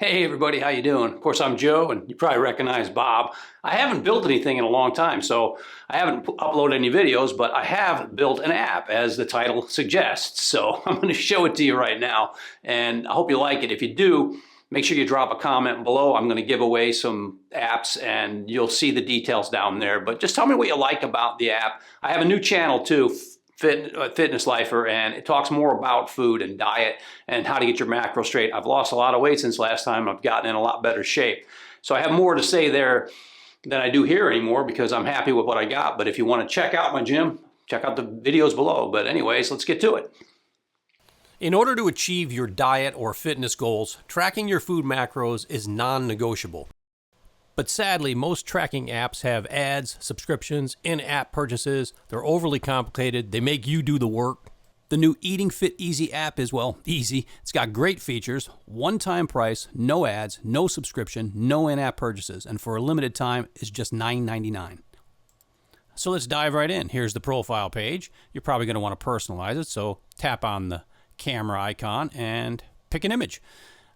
Hey everybody, how you doing? Of course, I'm Joe, and you probably recognize Bob. I haven't built anything in a long time, so I haven't uploaded any videos, but I have built an app, as the title suggests. So I'm going to show it to you right now, and I hope you like it. If you do, make sure you drop a comment below. I'm going to give away some apps, and you'll see the details down there. But just tell me what you like about the app. I have a new channel too, Fitness Lifer, and it talks more about food and diet and how to get your macros straight. I've lost a lot of weight since last time. I've gotten in a lot better shape. So I have more to say there than I do here anymore because I'm happy with what I got. But if you want to check out my gym, check out the videos below. But anyways, let's get to it. In order to achieve your diet or fitness goals, tracking your food macros is non-negotiable. But sadly, most tracking apps have ads, subscriptions, in-app purchases. They're overly complicated. They make you do the work. The new EatingFitEZ app is, well, easy. It's got great features, one-time price, no ads, no subscription, no in-app purchases, and for a limited time, it's just $9.99. So let's dive right in. Here's the profile page. You're probably going to want to personalize it, so tap on the camera icon and pick an image.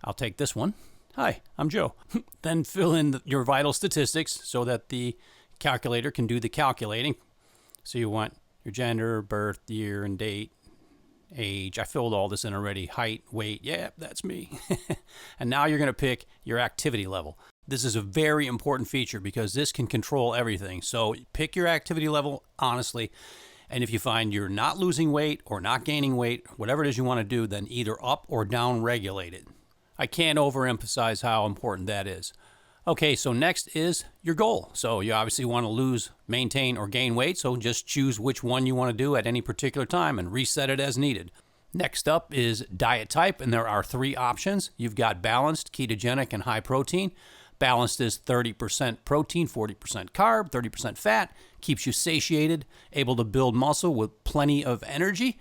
I'll take this one. Hi, I'm Joe. Then fill in your vital statistics so that the calculator can do the calculating. So you want your gender, birth, year, and date, age. I filled all this in already. Height, weight. Yeah, that's me. And now you're going to pick your activity level. This is a very important feature because this can control everything. So pick your activity level honestly. And if you find you're not losing weight or not gaining weight, whatever it is you want to do, then either up or down regulate it. I can't overemphasize how important that is. Okay, so next is your goal. So you obviously want to lose, maintain, or gain weight, so just choose which one you want to do at any particular time and reset it as needed. Next up is diet type, and there are 3 options. You've got balanced, ketogenic, and high protein. Balanced is 30% protein, 40% carb, 30% fat, keeps you satiated, able to build muscle with plenty of energy.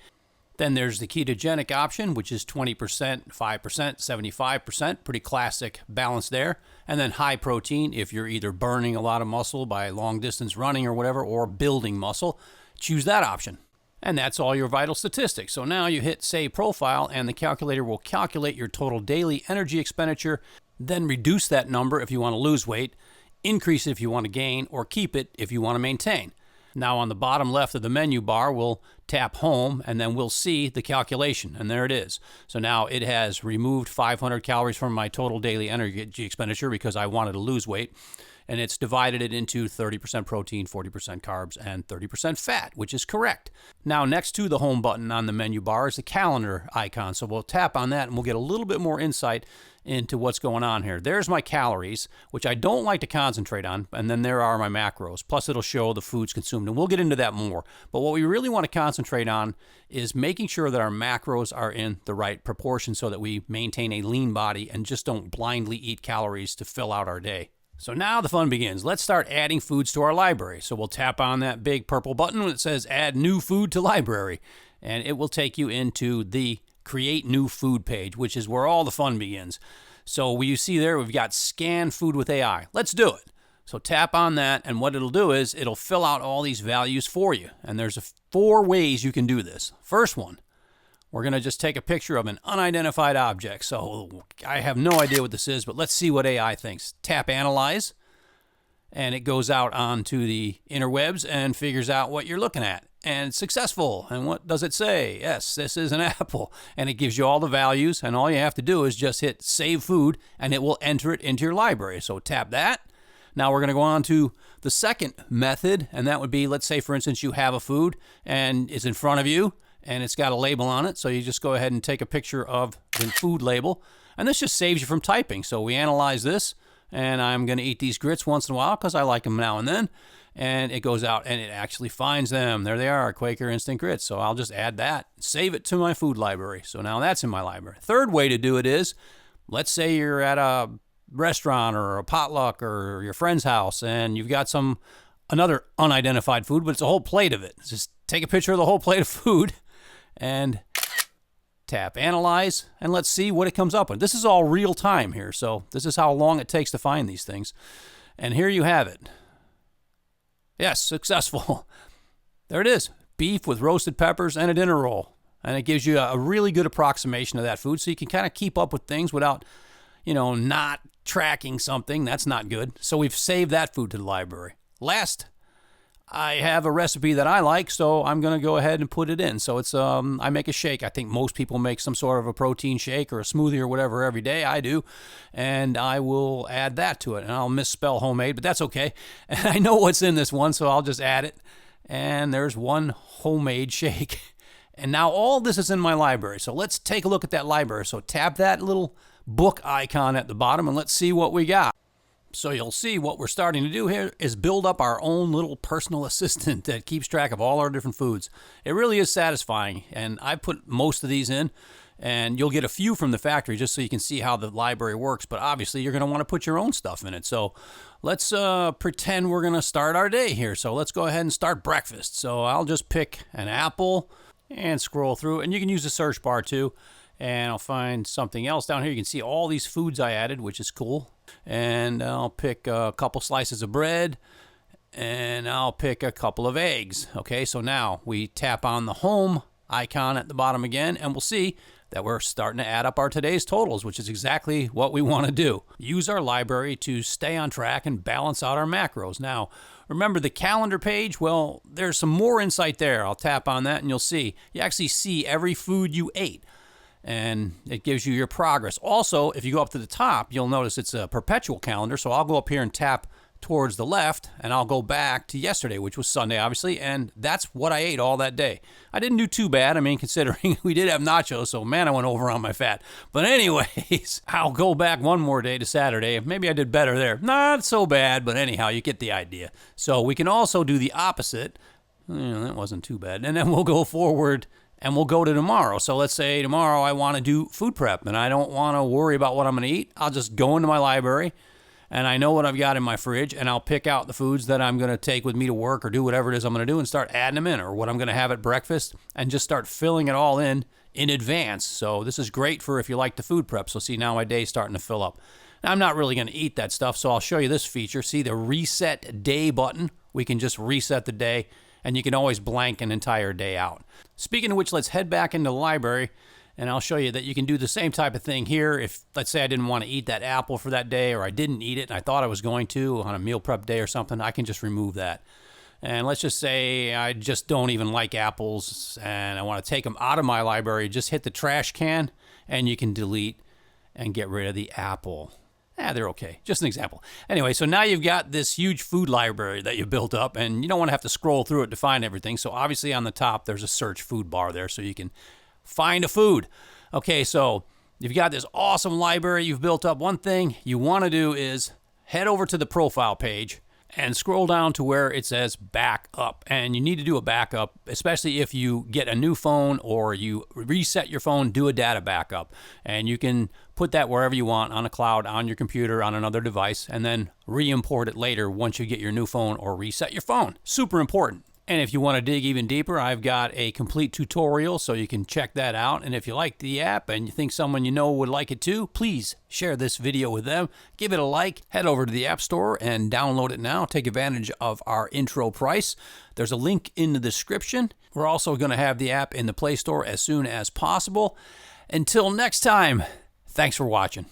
Then there's the ketogenic option, which is 20%, 5%, 75%, pretty classic balance there. And then high protein, if you're either burning a lot of muscle by long distance running or whatever, or building muscle, choose that option. And that's all your vital statistics. So now you hit Save Profile, and the calculator will calculate your total daily energy expenditure, then reduce that number if you want to lose weight, increase it if you want to gain, or keep it if you want to maintain. Now on the bottom left of the menu bar, we'll tap Home, and then we'll see the calculation, and there it is. So now it has removed 500 calories from my total daily energy expenditure because I wanted to lose weight, and it's divided it into 30% protein, 40% carbs, and 30% fat, which is correct. Now next to the Home button on the menu bar is the calendar icon, so we'll tap on that and we'll get a little bit more insight into what's going on here. There's my calories, which I don't like to concentrate on, and then there are my macros, plus it'll show the foods consumed, and we'll get into that more. But what we really want to concentrate on is making sure that our macros are in the right proportion so that we maintain a lean body and just don't blindly eat calories to fill out our day. So now the fun begins. Let's start adding foods to our library. So we'll tap on that big purple button that says Add New Food to Library, and it will take you into the Create New Food page, which is where all the fun begins. So you see there, we've got Scan Food with AI. Let's do it. So tap on that, and what it'll do is it'll fill out all these values for you. And there's 4 ways you can do this. First one, we're going to just take a picture of an unidentified object. So I have no idea what this is, but let's see what AI thinks. Tap Analyze, and it goes out onto the interwebs and figures out what you're looking at. And it's successful. And what does it say? Yes, this is an apple. And it gives you all the values, and all you have to do is just hit Save Food, and it will enter it into your library. So tap that. Now we're going to go on to the second method, and that would be, let's say, for instance, you have a food, and it's in front of you, and it's got a label on it. So you just go ahead and take a picture of the food label, and this just saves you from typing. So we analyze this, and I'm going to eat these grits once in a while because I like them now and then. And it goes out and it actually finds them. There they are, Quaker Instant Grits. So I'll just add that, save it to my food library. So now that's in my library. Third way to do it is, let's say you're at a restaurant or a potluck or your friend's house and you've got another unidentified food, but it's a whole plate of it. Just take a picture of the whole plate of food and tap Analyze, and let's see what it comes up with. This is all real time here, so this is how long it takes to find these things. And here you have it. Yes, successful. There it is. Beef with roasted peppers and a dinner roll. And it gives you a really good approximation of that food, so you can kind of keep up with things without, not tracking something. That's not good. So we've saved that food to the library. Last, I have a recipe that I like, so I'm going to go ahead and put it in. So it's I make a shake. I think most people make some sort of a protein shake or a smoothie or whatever every day. I do. And I will add that to it. And I'll misspell homemade, but that's okay. And I know what's in this one, so I'll just add it. And there's one homemade shake. And now all this is in my library. So let's take a look at that library. So tap that little book icon at the bottom and let's see what we got. So you'll see what we're starting to do here is build up our own little personal assistant that keeps track of all our different foods. It really is satisfying, and I put most of these in, and you'll get a few from the factory just so you can see how the library works, but obviously you're going to want to put your own stuff in it. So let's pretend we're going to start our day here. So let's go ahead and start breakfast. So I'll just pick an apple and scroll through, and you can use the search bar too. And I'll find something else down here. You can see all these foods I added, which is cool. And I'll pick a couple slices of bread, and I'll pick a couple of eggs. Okay, so now we tap on the home icon at the bottom again, and we'll see that we're starting to add up our today's totals, which is exactly what we want to do. Use our library to stay on track and balance out our macros. Now, remember the calendar page? Well, there's some more insight there. I'll tap on that, and you'll see. You actually see every food you ate. And it gives you your progress. Also, if you go up to the top, you'll notice it's a perpetual calendar. So I'll go up here and tap towards the left, and I'll go back to yesterday, which was Sunday, obviously, and that's what I ate all that day. I didn't do too bad, considering we did have nachos, so man, I went over on my fat. But anyways, I'll go back one more day to Saturday. Maybe I did better there. Not so bad, but anyhow, you get the idea. So we can also do the opposite. That wasn't too bad. And then we'll go forward and we'll go to tomorrow. So let's say tomorrow I want to do food prep and I don't want to worry about what I'm going to eat. I'll just go into my library and I know what I've got in my fridge, and I'll pick out the foods that I'm going to take with me to work or do whatever it is I'm going to do and start adding them in, or what I'm going to have at breakfast, and just start filling it all in advance. So this is great for if you like the food prep. So see, now my day's starting to fill up. Now, I'm not really going to eat that stuff, so I'll show you this feature. See the reset day button? We can just reset the day, and you can always blank an entire day out. Speaking of which, let's head back into the library, and I'll show you that you can do the same type of thing here. If, let's say, I didn't want to eat that apple for that day, or I didn't eat it and I thought I was going to on a meal prep day or something, I can just remove that. And let's just say I just don't even like apples and I want to take them out of my library. Just hit the trash can and you can delete and get rid of the apple. They're okay. Just an example. Anyway, so now you've got this huge food library that you built up, and you don't want to have to scroll through it to find everything. So obviously on the top, there's a search food bar there so you can find a food. Okay, so you've got this awesome library you've built up. One thing you want to do is head over to the profile page and scroll down to where it says backup. And you need to do a backup, especially if you get a new phone or you reset your phone, do a data backup. And you can put that wherever you want, on a cloud, on your computer, on another device, and then re-import it later once you get your new phone or reset your phone. Super important. And if you want to dig even deeper, I've got a complete tutorial, so you can check that out. And if you like the app and you think someone you know would like it too, please share this video with them. Give it a like. Head over to the App Store and download it now. Take advantage of our intro price. There's a link in the description. We're also going to have the app in the Play Store as soon as possible. Until next time, thanks for watching.